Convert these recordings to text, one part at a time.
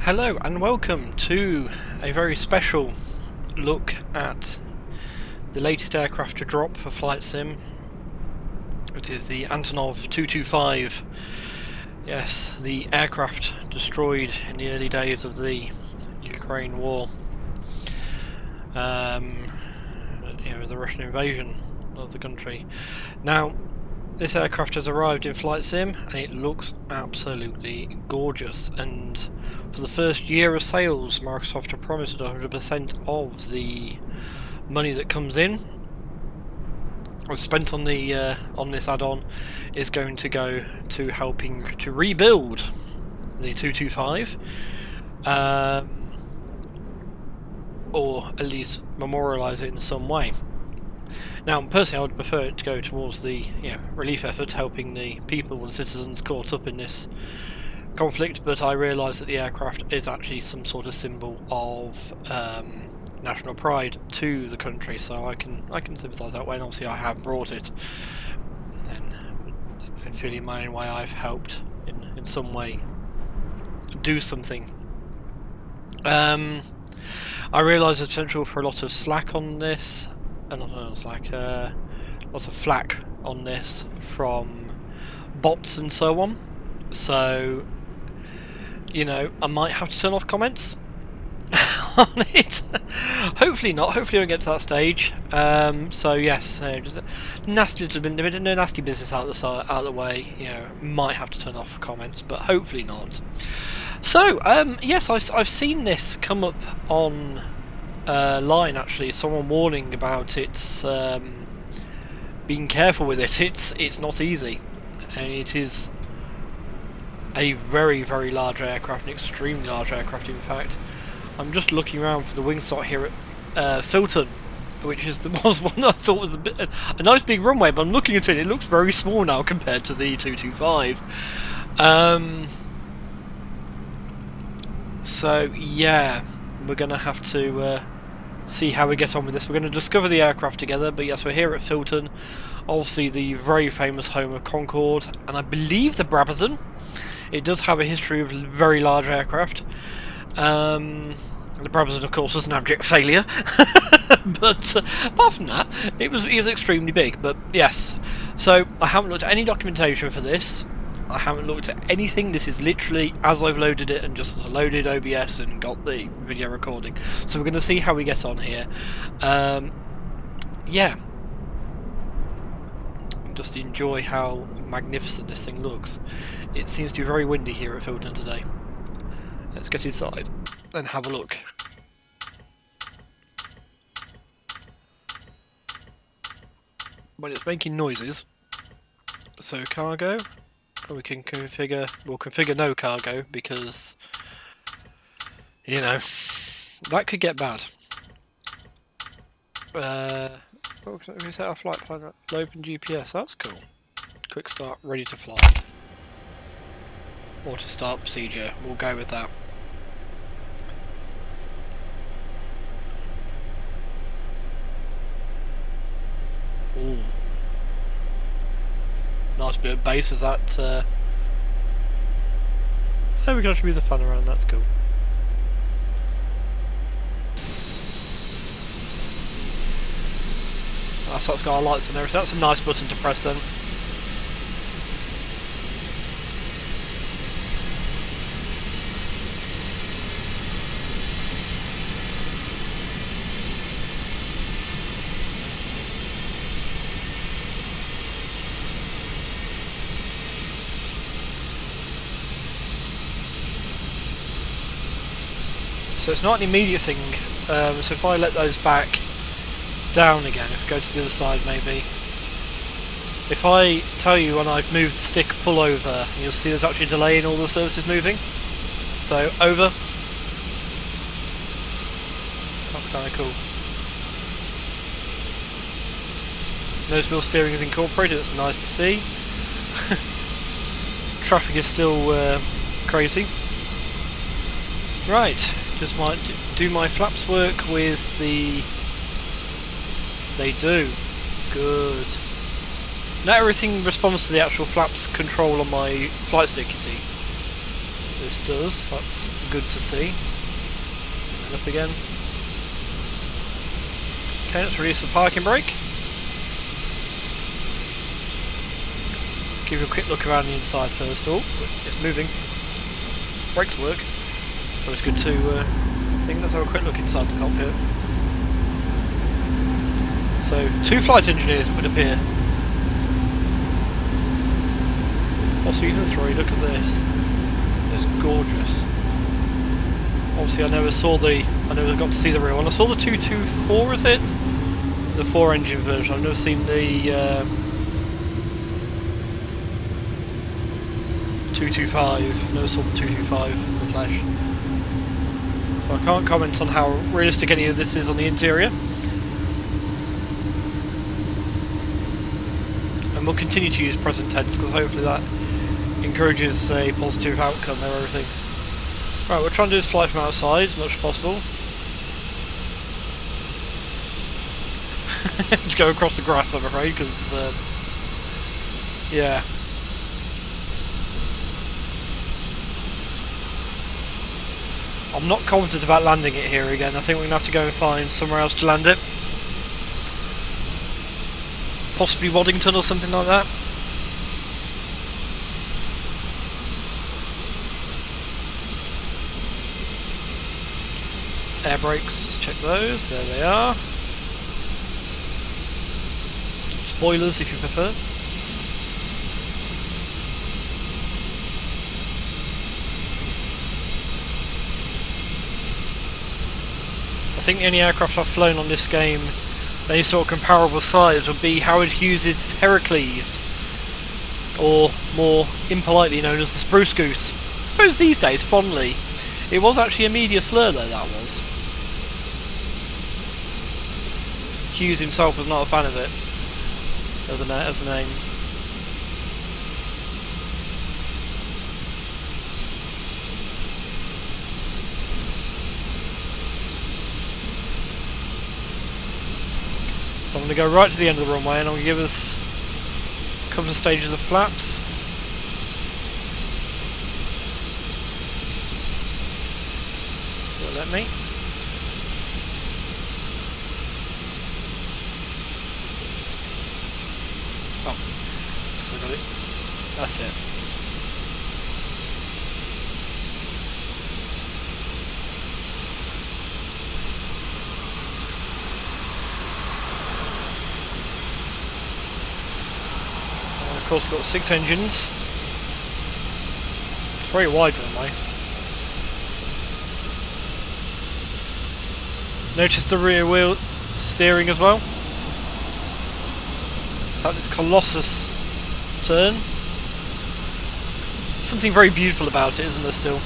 Hello and welcome to a very special look at the latest aircraft to drop for Flight Sim. It is the Antonov 225. Yes, the aircraft destroyed in the early days of the Ukraine war. The Russian invasion of the country. Now, this aircraft has arrived in Flight Sim and it looks absolutely gorgeous, and for the first year of sales Microsoft have promised 100% of the money that comes in or spent on the on this add-on is going to go to helping to rebuild the 225, or at least memorialise it in some way. Now, personally, I would prefer it to go towards the relief effort, helping the people and citizens caught up in this conflict. But I realise that the aircraft is actually some sort of symbol of national pride to the country, so I can sympathise that way. And obviously, I have brought it, and I feel in my own way I've helped in some way do something. I realise there's potential for a lot of slack on this. Lots of flack on this from bots and so on. So, I might have to turn off comments on it. Hopefully not. Hopefully I won't get to that stage. So yes, just a nasty little bit, no nasty business out of the way. Might have to turn off comments, but hopefully not. So yes, I've seen this come up on line, actually, someone warning about its being careful with it. It's not easy, and it is a very, very large aircraft, an extremely large aircraft in fact. I'm just looking around for the wing slot here at Filton, which was one I thought was a nice big runway, but I'm looking at it looks very small now compared to the 225. So yeah, we're gonna have to see how we get on with this. We're going to discover the aircraft together, but yes, we're here at Filton, obviously the very famous home of Concorde, and I believe the Brabazon. It does have a history of very large aircraft. The Brabazon, of course, was an abject failure, but apart from that, it was extremely big. But yes, so I haven't looked at any documentation for this. I haven't looked at anything. This is literally as I've loaded it and just loaded OBS and got the video recording. So we're going to see how we get on here. Yeah. Just enjoy how magnificent this thing looks. It seems to be very windy here at Filton today. Let's get inside and have a look. Well, it's making noises. So cargo. We can configure no cargo, because that could get bad. We set our flight plan up. Open GPS, that's cool. Quick start, ready to fly. Or to start procedure, we'll go with that. Ooh. Nice bit of bass as that. Oh, we can actually move the fan around, that's cool. So that's got our lights and everything. That's a nice button to press then. So it's not an immediate thing, so if I let those back down again, if I go to the other side maybe, if I tell you when I've moved the stick full over, you'll see there's actually a delay in all the surfaces moving. So over, that's kind of cool. Nose wheel steering is incorporated, that's nice to see. Traffic is still crazy. Right, just might do my flaps work with the... They do. Good. Now everything responds to the actual flaps control on my flight stick, you see. This does, that's good to see. And up again. Okay, let's release the parking brake. Give you a quick look around the inside first. Oh, it's moving. Brakes work. So it's good to think. Let's have a quick look inside the cockpit. So, 2 flight engineers would appear. Possibly even 3, look at this. It's gorgeous. Obviously I never got to see the real one. I saw the 224, is it? The 4 engine version. I've never seen the 225. Never saw the 225 in the flesh. So I can't comment on how realistic any of this is on the interior. And we'll continue to use present tense because hopefully that encourages a positive outcome of everything. Right, we'll try and do this fly from outside as much as possible. Just go across the grass, I'm afraid, because yeah. I'm not confident about landing it here again. I think we're going to have to go and find somewhere else to land it. Possibly Waddington or something like that. Air brakes, just check those. There they are. Spoilers if you prefer. I think the only aircraft I've flown on this game, any sort of comparable size, would be Howard Hughes' Heracles, or more impolitely known as the Spruce Goose. I suppose these days, fondly, it was actually a media slur though, that was. Hughes himself was not a fan of it, as a name. So I'm going to go right to the end of the runway and I'm going to give us a couple of stages of flaps. Will it let me? Oh, I got it. That's it. Of course we've got 6 engines. It's very wide runway. Notice the rear wheel steering as well. Like this Colossus turn. Something very beautiful about it, isn't there still?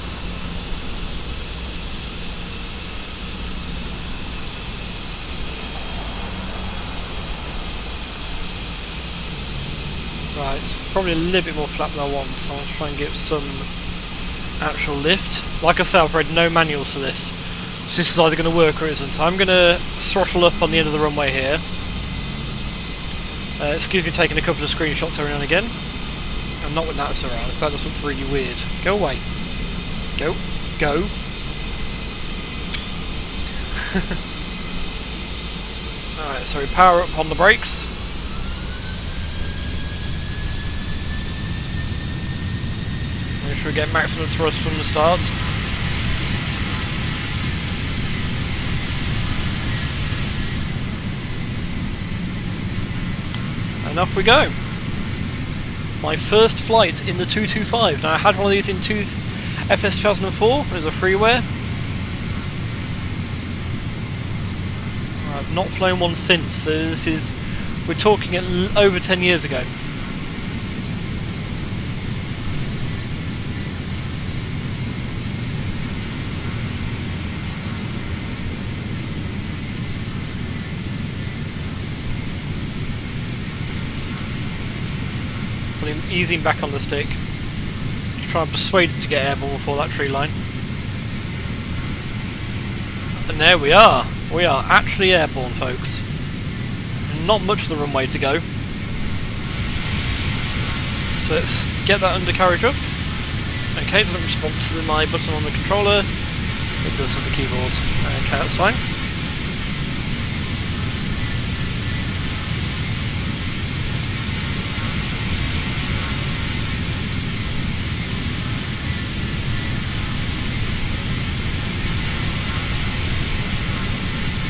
Right, it's probably a little bit more flat than I want, so I'll try and get some actual lift. Like I said, I've read no manuals for this, so this is either going to work or isn't. I'm going to throttle up on the end of the runway here. Excuse me taking a couple of screenshots every now and again. And not when that's around, because that just looks really weird. Go away. Go. Go. Alright, so we power up on the brakes. Make sure we get maximum thrust from the start. And off we go. My first flight in the 225. Now I had one of these in FS 2004 as a freeware. I've not flown one since, so this is, we're talking over 10 years ago. Easing back on the stick to try and persuade it to get airborne before that tree line. And there we are. We are actually airborne, folks. Not much of the runway to go. So let's get that undercarriage up. Okay, doesn't respond to my button on the controller. It does with the keyboard. Okay, that's fine.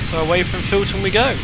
So away from Filton we go.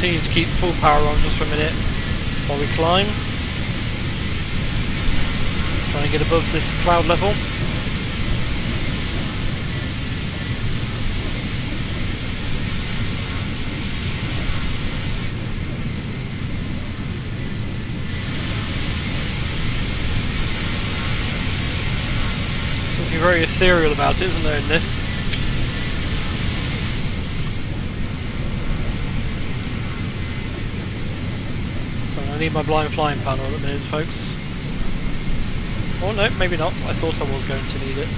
Continue to keep full power on just for a minute while we climb. Trying to get above this cloud level. Something very ethereal about it, isn't there, in this? I need my blind flying panel at the minute, folks. Oh no, maybe not. I thought I was going to need it.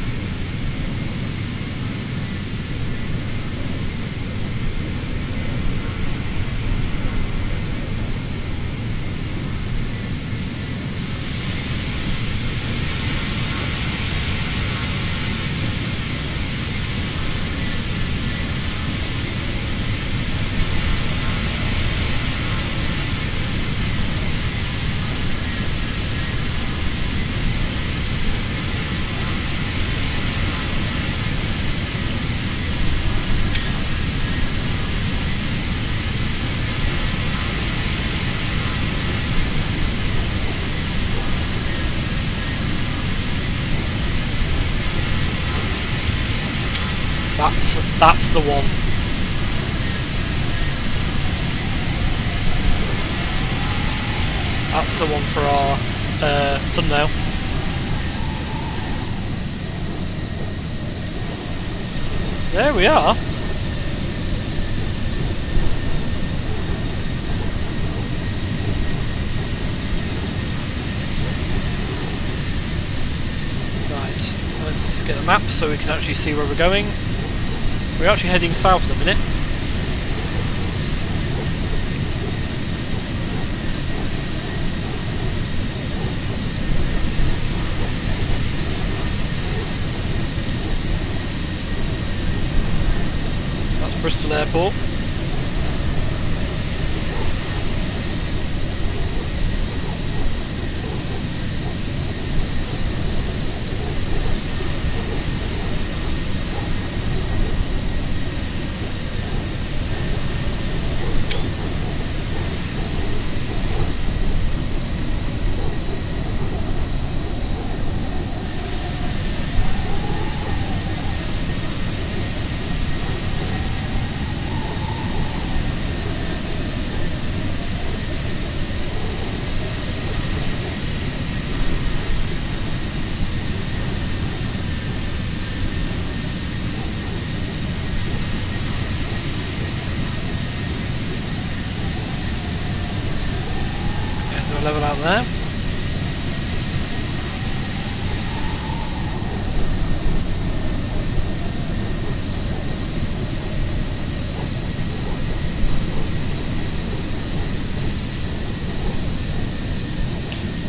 That's the one. That's the one for our thumbnail. There we are. Right, let's get a map so we can actually see where we're going. We're actually heading south at the minute. That's Bristol Airport. Level out there.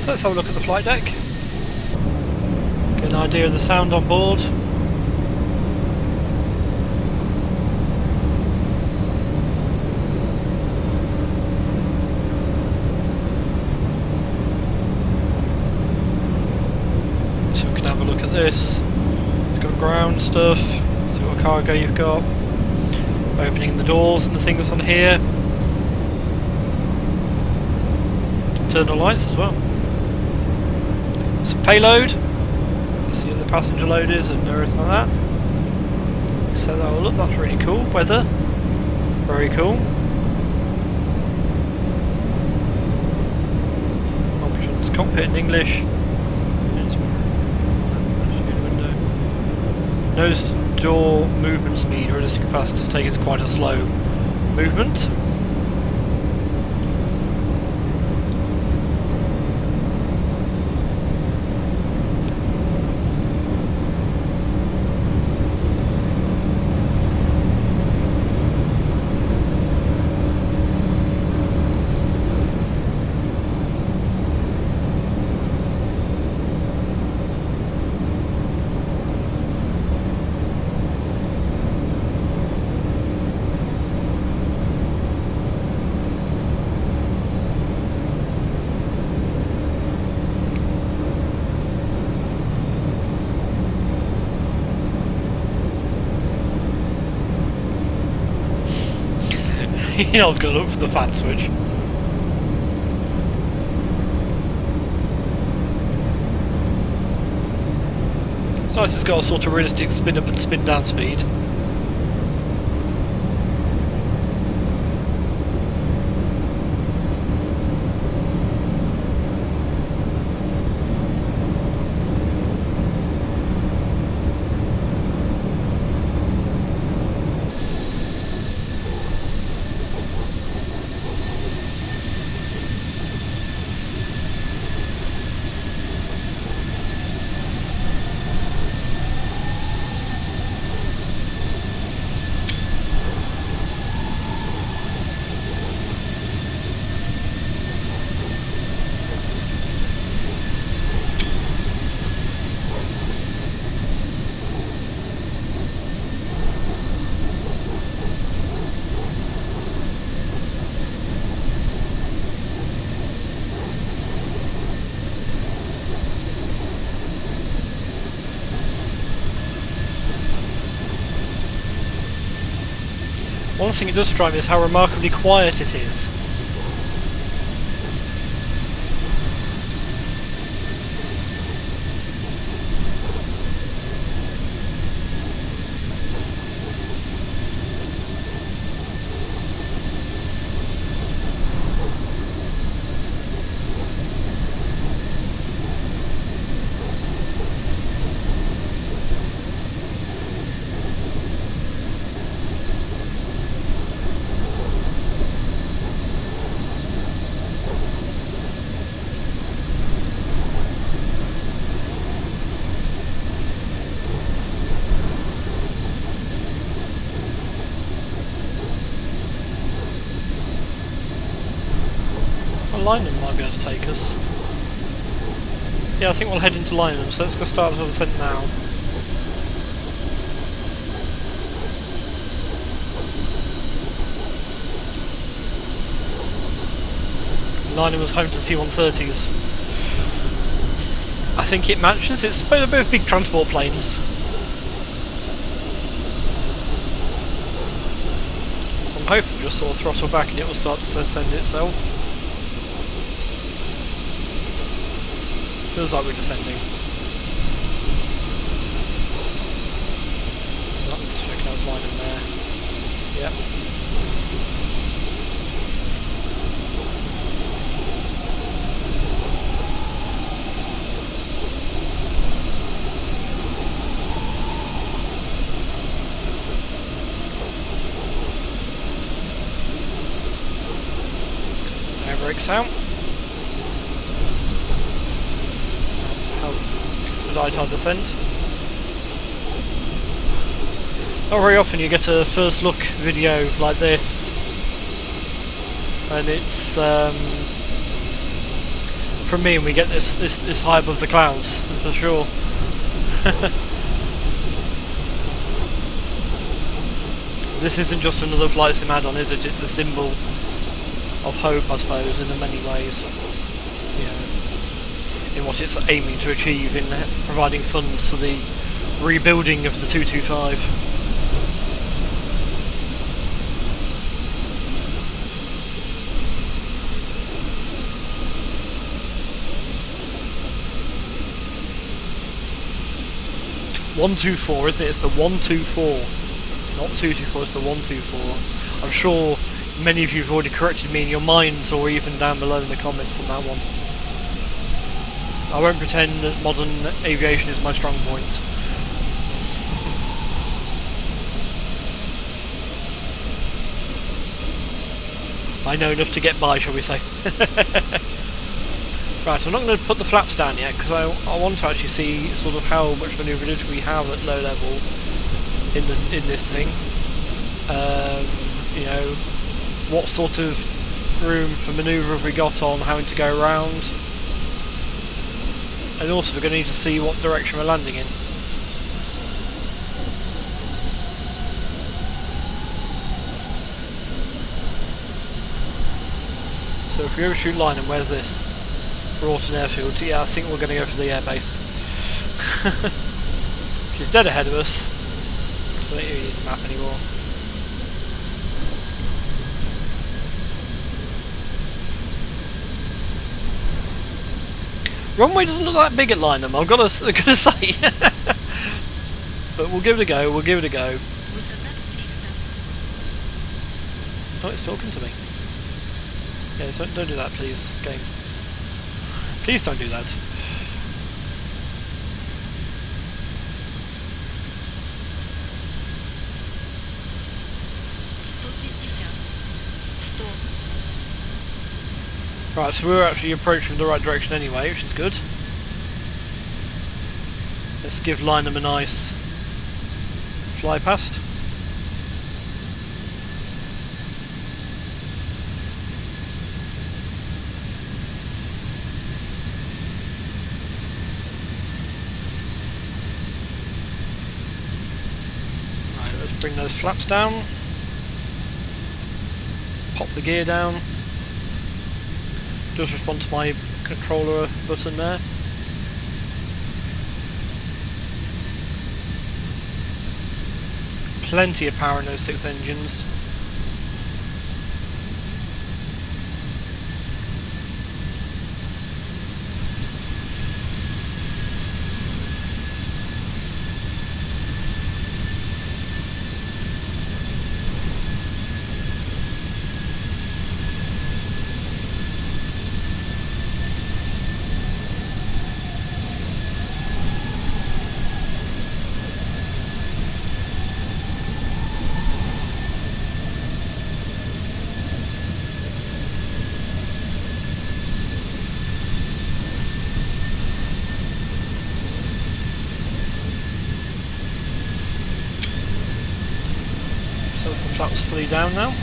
So let's have a look at the flight deck. Get an idea of the sound on board. This. It's got ground stuff, see what cargo you've got, opening the doors and the things on here, internal lights as well. Some payload, see what the passenger load is and everything like that. So that will look, that's really cool. Weather, very cool. Options, cockpit in English. Nose door movement speed, realistic capacity to take is quite a slow movement. You know I was going to look for the fan switch. It's nice, it's got a sort of realistic spin up and spin down speed. One thing it does strike me is how remarkably quiet it is. Lynham might be able to take us. Yeah, I think we'll head into Lynham, so let's go start the descent now. Lynham was home to C-130s. I think it matches. It's both big transport planes. I'm hoping we'll just sort of throttle back and it will start to ascend itself. Feels like we're descending. Just checking out line in there. Yep. Air brakes out. Expedite our descent. Not very often you get a first look video like this, and it's from me, and we get this high above the clouds for sure. This isn't just another flight sim add-on, is it? It's a symbol of hope, I suppose, in many ways. In what it's aiming to achieve in providing funds for the rebuilding of the 225. .124, isn't it? It's the 124, not 224. It's the 124. I'm sure many of you have already corrected me in your minds, or even down below in the comments on that one. I won't pretend that modern aviation is my strong point. I know enough to get by, shall we say. Right, I'm not going to put the flaps down yet because I want to actually see sort of how much manoeuvrability we have at low level in this thing. You know, what sort of room for manoeuvre have we got on having to go around, and also we're going to need to see what direction we're landing in. So if we overshoot line, and where's this? Broughton Airfield. Yeah, I think we're going to go for the airbase. She's dead ahead of us. So I don't need the map anymore. Runway doesn't look that big at Lynham, I've got to say. But we'll give it a go, we'll give it a go. Oh, it's talking to me. Yeah, don't do that, please, game. Please don't do that. Right, so we're actually approaching the right direction anyway, which is good. Let's give Lynham a nice fly past. Right, let's bring those flaps down. Pop the gear down. Just respond to my controller button there. Plenty of power in those 6 engines. So the flaps fully down now.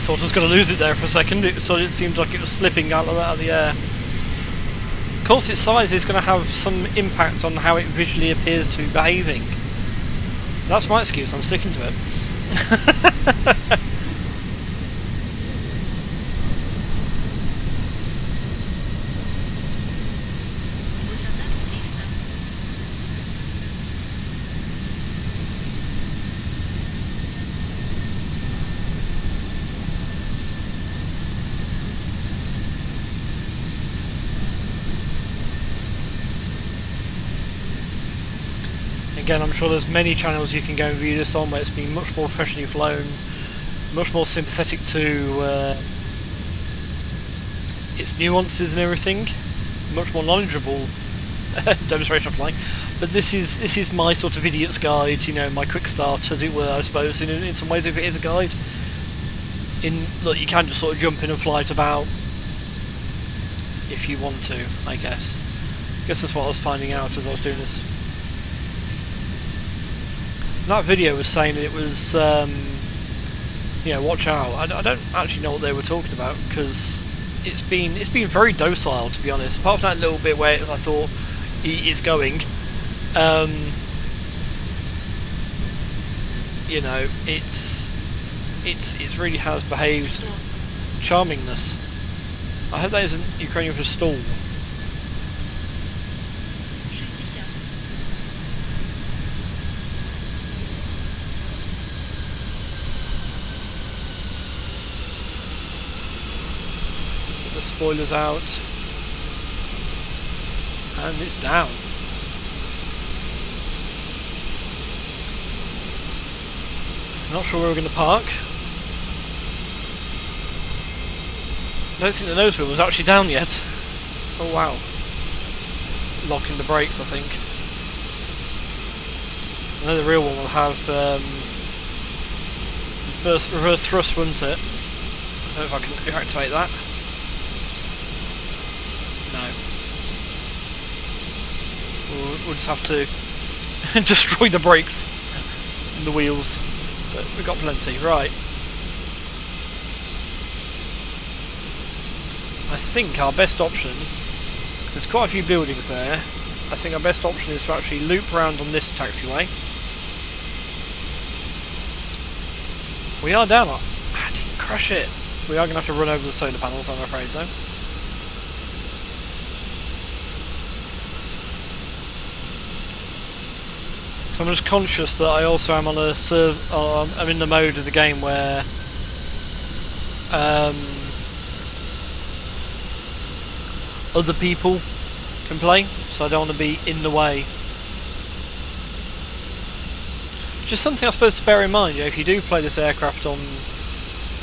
Thought I was going to lose it there for a second, so it seemed like it was slipping out of the air. Of course, its size is going to have some impact on how it visually appears to be behaving. That's my excuse, I'm sticking to it. Again, I'm sure there's many channels you can go and view this on where it's been much more professionally flown, much more sympathetic to its nuances and everything, much more knowledgeable demonstration of flying. But this is my sort of idiot's guide, you know, my quick start, as it were, I suppose. In some ways, if it is a guide, look, you can just sort of jump in and fly it about if you want to, I guess. I guess that's what I was finding out as I was doing this. That video was saying that it was, you know, watch out. I don't actually know what they were talking about because it's been very docile, to be honest. Apart from that little bit where I thought it's going, you know, it really has behaved charmingness. I hope that isn't Ukrainian for stall. spoilers out, and it's down. Not sure where we're going to park. I don't think the nose wheel was actually down yet. Oh wow. Locking the brakes, I think. I know the real one will have reverse thrust, won't it? I don't know if I can activate that. No. We'll just have to destroy the brakes and the wheels. But we've got plenty. Right. I think our best option, because there's quite a few buildings there, I think our best option is to actually loop around on this taxiway. We are down. I didn't crash it. We are going to have to run over the solar panels, I'm afraid, though. So I'm just conscious that I also am on a I'm in the mode of the game where other people can play, so I don't want to be in the way. Just something I suppose to bear in mind, you know, if you do play this aircraft on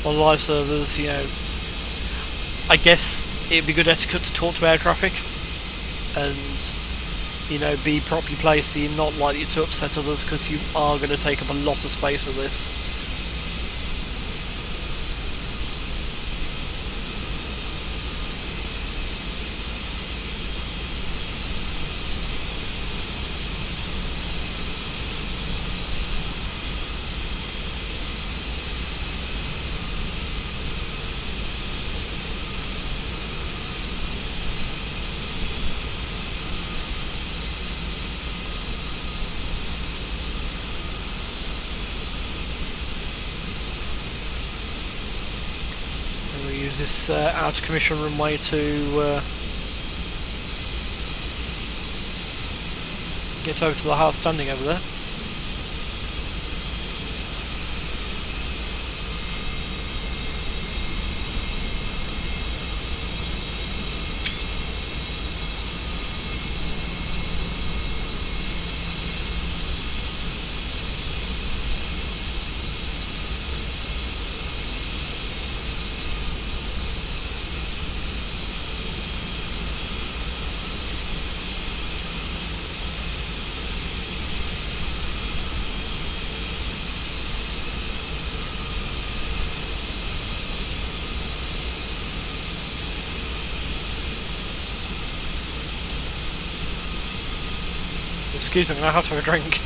live servers, you know, I guess it'd be good etiquette to talk to air traffic and, you know, be properly placed so you're not likely to upset others, because you are going to take up a lot of space with this. Use this out of commission runway to get over to the house standing over there. Excuse me, I have to have a drink.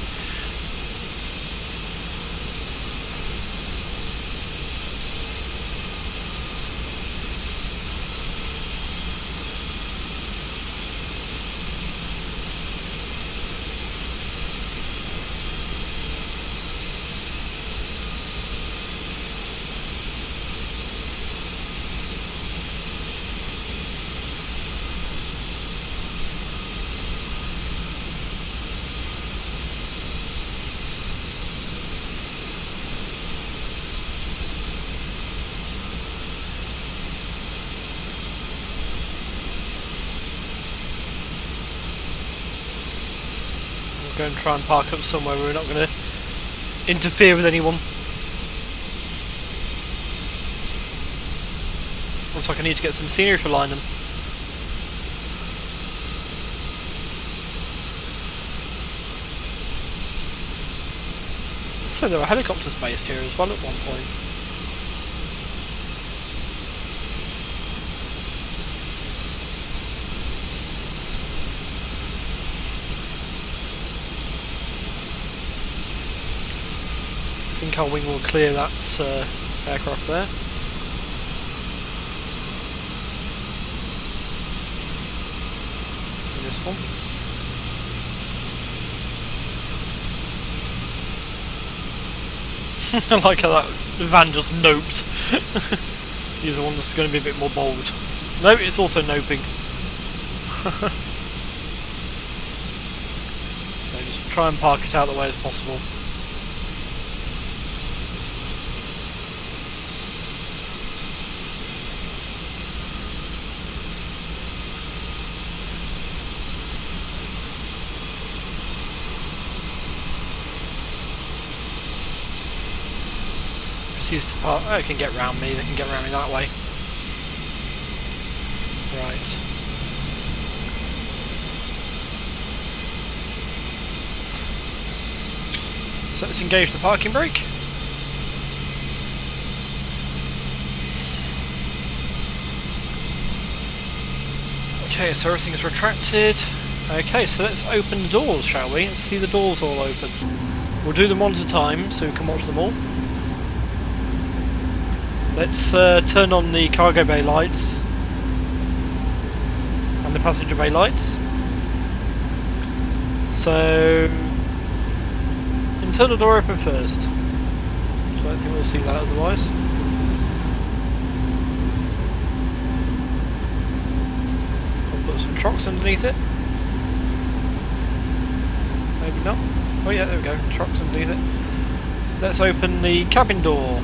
Go and try and park up somewhere where we're not going to interfere with anyone. Looks like I need to get some scenery for Lynham. So there were helicopters based here as well at one point. I think our wing will clear that aircraft there. And this one. I like how that van just noped. He's the one that's going to be a bit more bold. No, it's also noping. So just try and park it out the way as possible. Let's use the part. Oh, it can get round me. They can get round me that way. Right. So let's engage the parking brake. Okay, so everything is retracted. Okay, so let's open the doors, shall we? Let's see the doors all open. We'll do them one at a time so we can watch them all. Let's turn on the cargo bay lights and the passenger bay lights. So, internal door open first. So I don't think we'll see that otherwise. I'll put some trucks underneath it. Maybe not. Oh yeah, there we go. Trucks underneath it. Let's open the cabin door.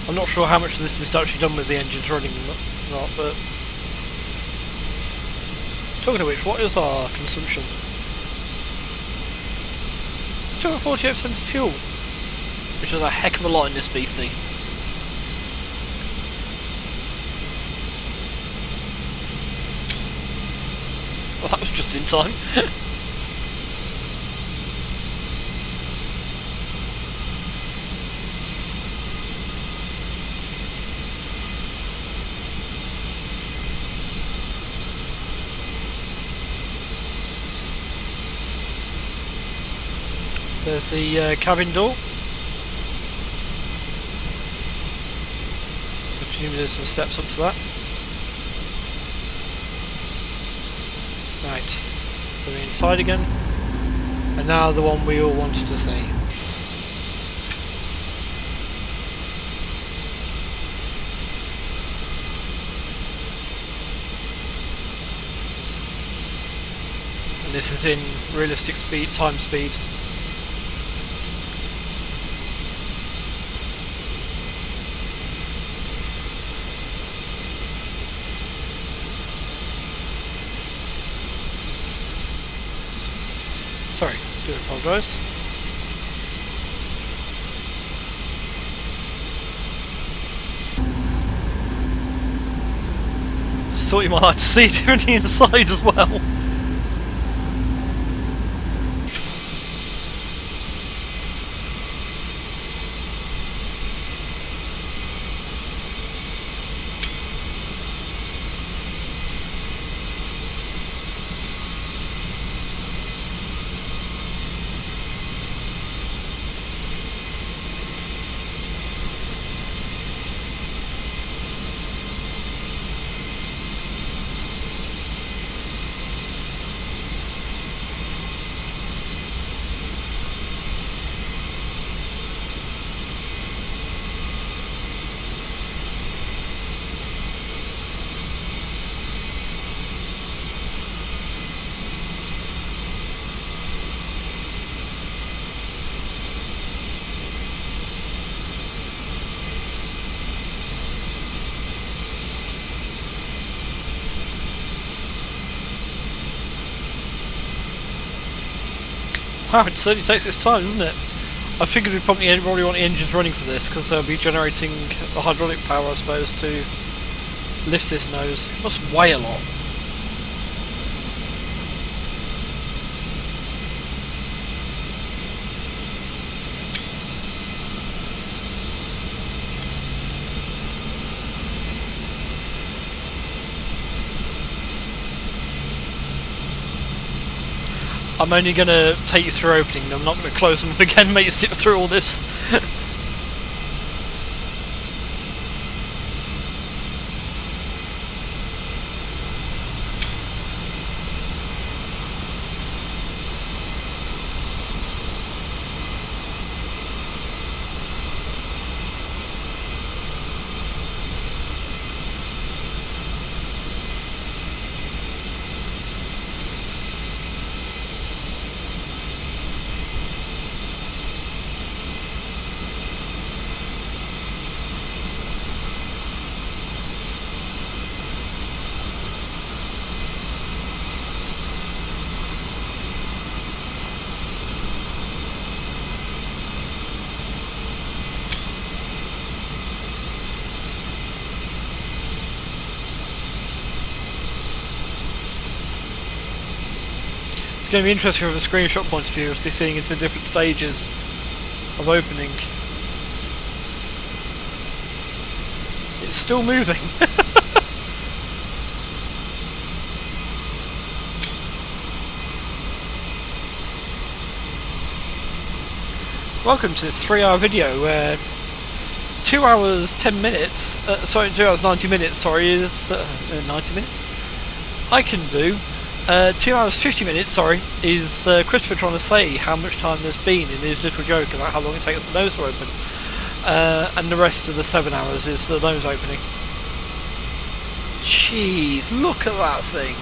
I'm not sure how much of this is actually done with the engines running or not, but... Talking of which, what is our consumption? It's 248% of fuel, which is a heck of a lot in this beastie. Well, that was just in time. There's the cabin door. So presumably there's some steps up to that. Right, so we're inside again. And now the one we all wanted to see. And this is in realistic speed, time speed. Sorry, do apologise. Just thought you might like to see it on the inside as well. Wow, it certainly takes its time, doesn't it? I figured we'd probably want the engines running for this, because they'll be generating the hydraulic power, I suppose, to lift this nose. It must weigh a lot. I'm only going to take you through opening them, I'm not going to close them up again and make you sit through all this. It's going to be interesting from a screenshot point of view, obviously seeing into different stages of opening. It's still moving. Welcome to this 3-hour video where 2 hours 10 minutes, 2 hours 90 minutes, sorry, is 90 minutes? I can do. 2 hours 50 minutes, sorry, is Christopher trying to say how much time there's been in his little joke about how long it takes the nose to open. And the rest of the 7 hours is the nose opening. Jeez, look at that thing.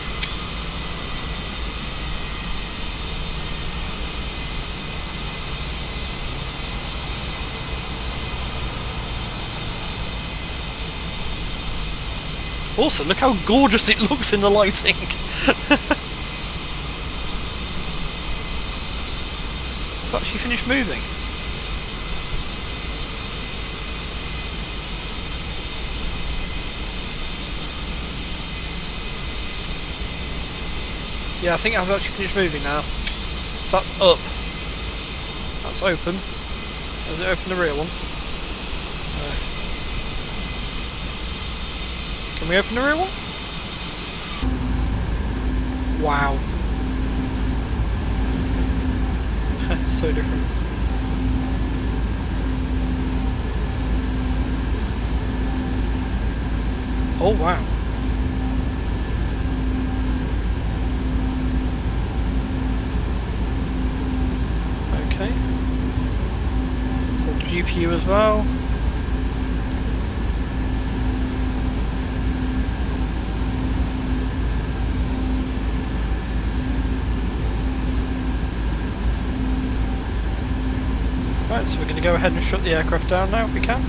Also, look how gorgeous it looks in the lighting. It's actually finished moving. Yeah, I think I've actually finished moving now. So that's up. That's open. Has it opened the rear one? No. Can we open the rear one? Wow. So different. Oh wow. Okay. So the GPU as well. Right, so we're going to go ahead and shut the aircraft down now if we can.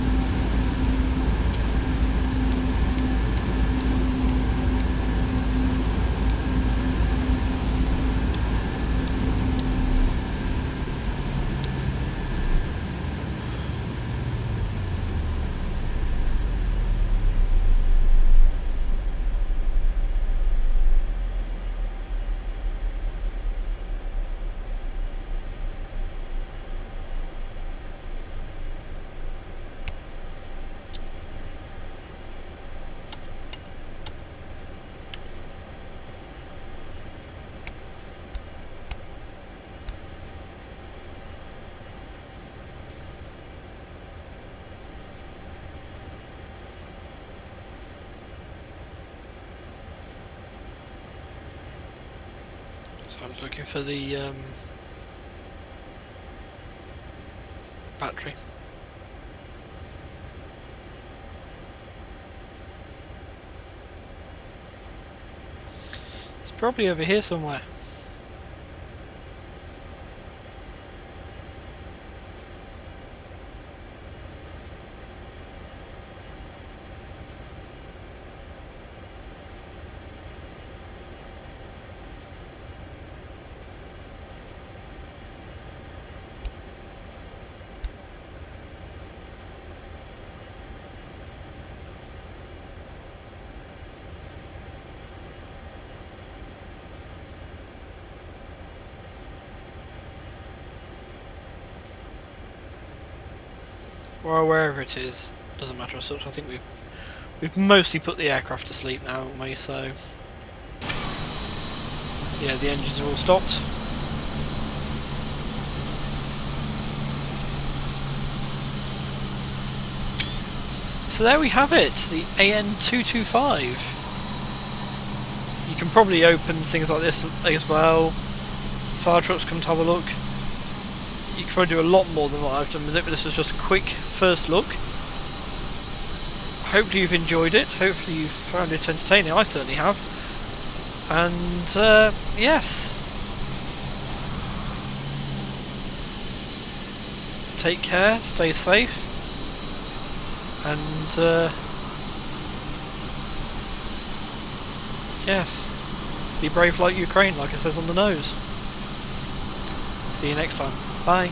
So I was looking for the battery. It's probably over here somewhere. Or wherever it is, doesn't matter as such. I think we've mostly put the aircraft to sleep now, haven't we? So yeah, the engines are all stopped. So there we have it, the AN-225. You can probably open things like this as well. Fire trucks come to have a look. You can probably do a lot more than what I've done with it, but this was just a quick first look. Hopefully you've enjoyed it, hopefully you've found it entertaining, I certainly have. And yes. Take care, stay safe, and yes, be brave like Ukraine, like it says on the nose. See you next time. Bye.